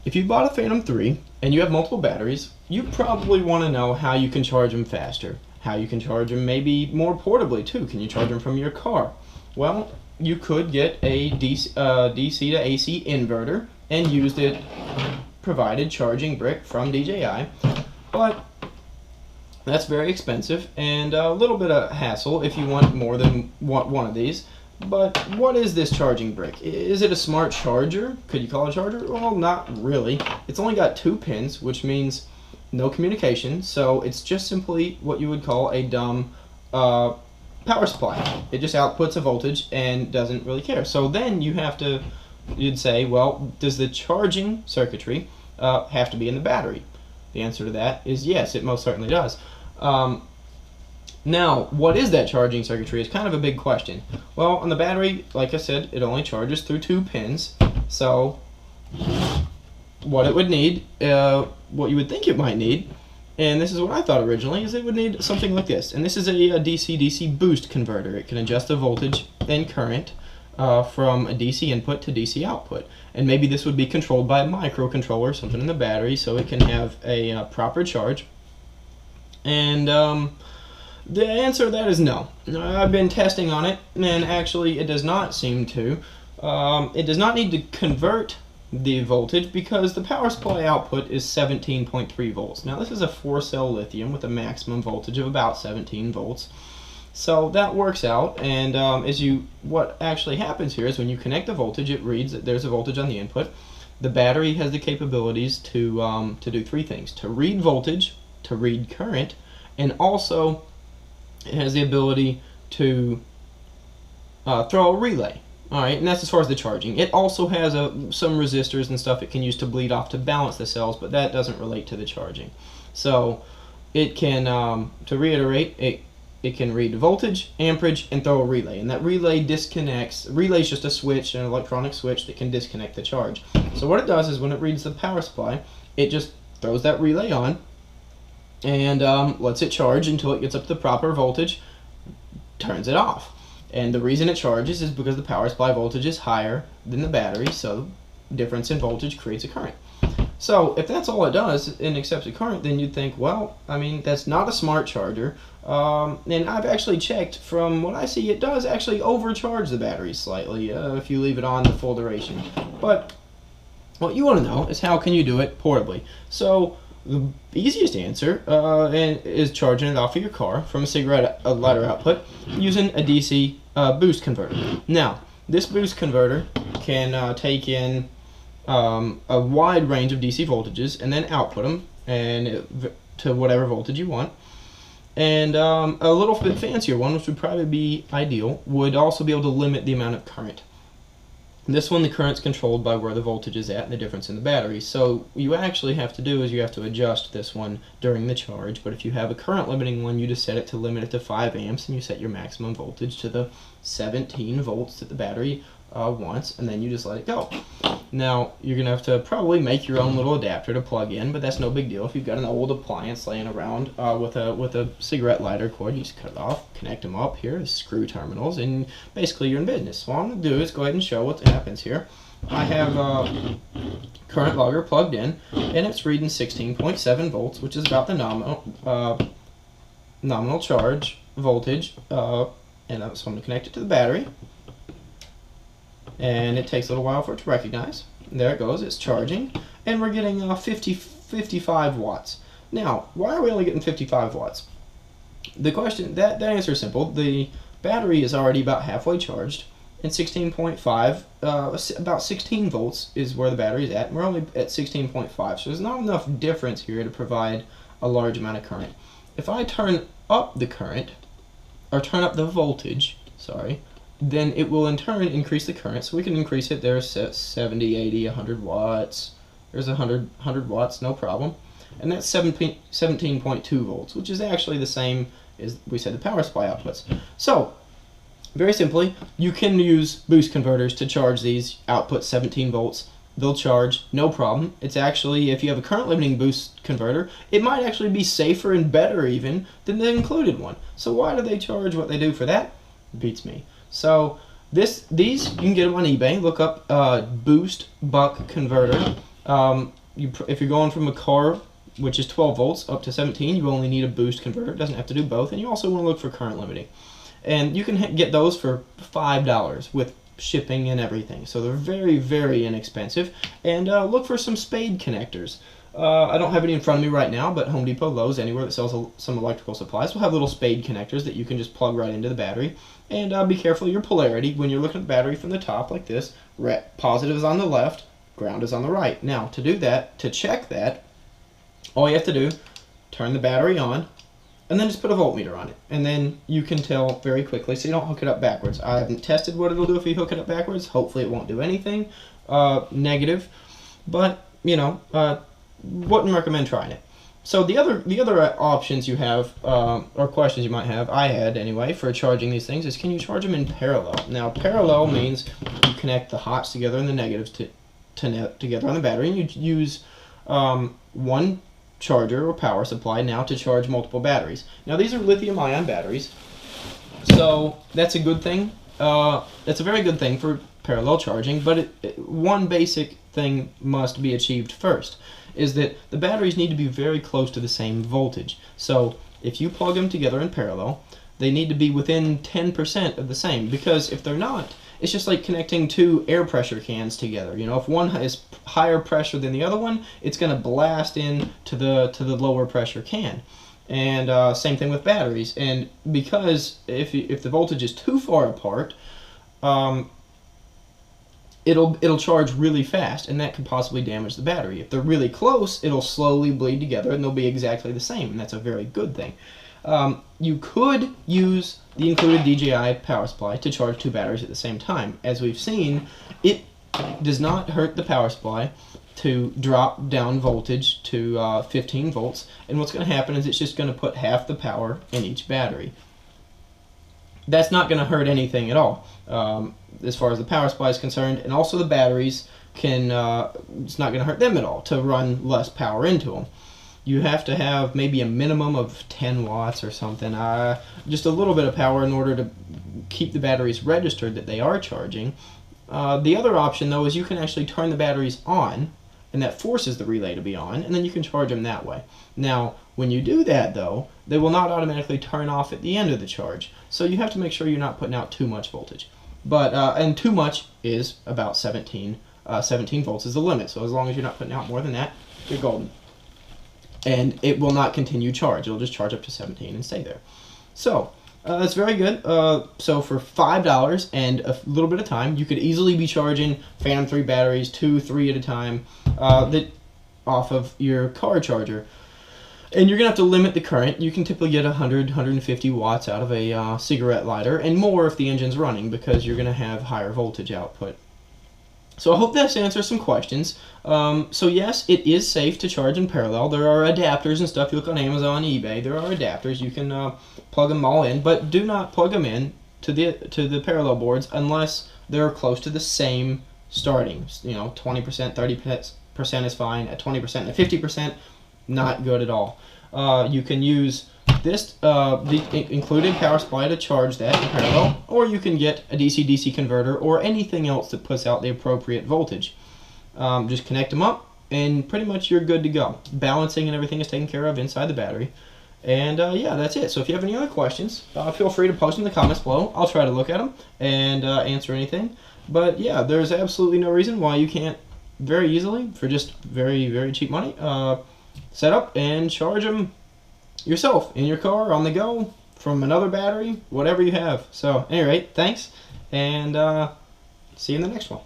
If you bought a Phantom 3 and you have multiple batteries, you probably want to know how you can charge them faster, how you can charge them maybe more portably too. Can you charge them from your car? Well, you could get a DC to AC inverter and use the provided charging brick from DJI, but that's very expensive and a little bit of hassle if you want more than one of these. But what is this charging brick? Is it a smart charger? Could you call it a charger? Well, not really. It's only got 2 pins, which means no communication, so it's just simply what you would call a dumb power supply. It just outputs a voltage and doesn't really care. So then you'd say, well, does the charging circuitry have to be in the battery? The answer to that is yes, it most certainly does. Now, what is that charging circuitry is kind of a big question. Well, on the battery, like I said, it only charges through 2 pins. So, what it would need, what you would think it might need, and this is what I thought originally, is it would need something like this. And this is a DC-DC boost converter. It can adjust the voltage and current from a DC input to DC output. And maybe this would be controlled by a microcontroller, something in the battery, so it can have a proper charge. And the answer to that is no. I've been testing on it, and actually it does not seem to. It does not need to convert the voltage because the power supply output is 17.3 volts. Now this is a 4-cell lithium with a maximum voltage of about 17 volts. So that works out, and what actually happens here is when you connect the voltage, it reads that there's a voltage on the input. The battery has the capabilities to do 3 things: to read voltage, to read current, and also it has the ability to throw a relay. Alright, and that's as far as the charging. It also has some resistors and stuff it can use to bleed off to balance the cells, but that doesn't relate to the charging. So it can, to reiterate, it can read voltage, amperage, and throw a relay. And that relay disconnects. Relay is just a switch, an electronic switch that can disconnect the charge. So what it does is when it reads the power supply, it just throws that relay on and lets it charge until it gets up to the proper voltage, turns it off. And the reason it charges is because the power supply voltage is higher than the battery, so difference in voltage creates a current. So if that's all it does and accepts a current, then you'd think, well, I mean, that's not a smart charger. And I've actually checked. From what I see, it does actually overcharge the battery slightly if you leave it on the full duration. But what you want to know is how can you do it portably. So the easiest answer is charging it off of your car from a cigarette lighter output using a DC boost converter. Now, this boost converter can take in a wide range of DC voltages and then output them to whatever voltage you want. And a little bit fancier one, which would probably be ideal, would also be able to limit the amount of current. This one, the current's controlled by where the voltage is at and the difference in the battery. So what you actually have to do is you have to adjust this one during the charge. But if you have a current limiting one, you just set it to limit it to 5 amps, and you set your maximum voltage to the 17 volts that the battery wants, and then you just let it go. Now, you're going to have to probably make your own little adapter to plug in, but that's no big deal. If you've got an old appliance laying around with a cigarette lighter cord, you just cut it off, connect them up here as screw terminals, and basically you're in business. So what I'm going to do is go ahead and show what happens here. I have current logger plugged in, and it's reading 16.7 volts, which is about the nominal charge voltage, and so I'm going to connect it to the battery. And it takes a little while for it to recognize. There it goes, it's charging, and we're getting 55 watts. Now, why are we only getting 55 watts? The question, that answer is simple. The battery is already about halfway charged, and 16.5, about 16 volts is where the battery is at, and we're only at 16.5, so there's not enough difference here to provide a large amount of current. If I turn up the current, or turn up the voltage, sorry, then it will in turn increase the current. So we can increase it. There's 70, 80, 100 watts. There's 100 watts, no problem. And that's 17.2 volts, which is actually the same as we said the power supply outputs. So, very simply, you can use boost converters to charge these outputs 17 volts. They'll charge, no problem. It's actually, if you have a current limiting boost converter, it might actually be safer and better even than the included one. So why do they charge what they do for that? Beats me. So these you can get them on eBay. Look up Boost Buck Converter. if you're going from a car which is 12 volts up to 17, you only need a boost converter. It doesn't have to do both. And you also want to look for current limiting. And you can get those for $5 with shipping and everything. So they're very, very inexpensive. And look for some spade connectors. I don't have any in front of me right now, but Home Depot, Lowe's, anywhere that sells some electrical supplies will have little spade connectors that you can just plug right into the battery. And be careful of your polarity when you're looking at the battery from the top like this. Positive is on the left, ground is on the right. Now, to do that, to check that, all you have to do, turn the battery on, and then just put a voltmeter on it. And then you can tell very quickly, so you don't hook it up backwards. I haven't tested what it'll do if you hook it up backwards. Hopefully it won't do anything negative. But, you know, wouldn't recommend trying it. So the other options you have, or questions you might have, I had anyway, for charging these things is, can you charge them in parallel? Now, parallel means you connect the hots together and the negatives together on the battery, and you use one charger or power supply now to charge multiple batteries. Now these are lithium-ion batteries, so that's a good thing. That's a very good thing for parallel charging, but one basic thing must be achieved first, is that the batteries need to be very close to the same voltage. So if you plug them together in parallel, they need to be within 10% of the same, because if they're not, it's just like connecting two air pressure cans together. You know, if one is higher pressure than the other one, it's going to blast in to the lower pressure can. And same thing with batteries. And because if the voltage is too far apart, it'll charge really fast, and that could possibly damage the battery. If they're really close, it'll slowly bleed together, and they'll be exactly the same, and that's a very good thing. You could use the included DJI power supply to charge two batteries at the same time. As we've seen, it does not hurt the power supply to drop down voltage to 15 volts, and what's going to happen is it's just going to put half the power in each battery. That's not going to hurt anything at all as far as the power supply is concerned, and also the batteries can, it's not going to hurt them at all to run less power into them. You have to have maybe a minimum of 10 watts or something, just a little bit of power in order to keep the batteries registered that they are charging. The other option, though, is you can actually turn the batteries on, and that forces the relay to be on, and then you can charge them that way. Now, when you do that, though, they will not automatically turn off at the end of the charge, so you have to make sure you're not putting out too much voltage. But and too much is about 17 volts is the limit, so as long as you're not putting out more than that, you're golden. And it will not continue charge. It'll just charge up to 17 and stay there. So that's very good. So for $5 and a little bit of time, you could easily be charging Phantom 3 batteries, 2, 3 at a time, off of your car charger. And you're going to have to limit the current. You can typically get 100, 150 watts out of a cigarette lighter, and more if the engine's running, because you're going to have higher voltage output. So I hope this answers some questions. So yes, it is safe to charge in parallel. There are adapters and stuff. You look on Amazon, eBay, there are adapters. You can plug them all in, but do not plug them in to the parallel boards unless they're close to the same starting. You know, 20%, 30% is fine. At 20% and 50%, not good at all. You can use this the included power supply to charge that in parallel, or you can get a DC-DC converter or anything else that puts out the appropriate voltage. Just connect them up, and pretty much you're good to go. Balancing and everything is taken care of inside the battery. And yeah, that's it. So if you have any other questions, feel free to post in the comments below. I'll try to look at them and answer anything. But yeah, there's absolutely no reason why you can't very easily, for just very, very cheap money, set up and charge them yourself in your car, on the go, from another battery, whatever you have. So anyway, thanks, and see you in the next one.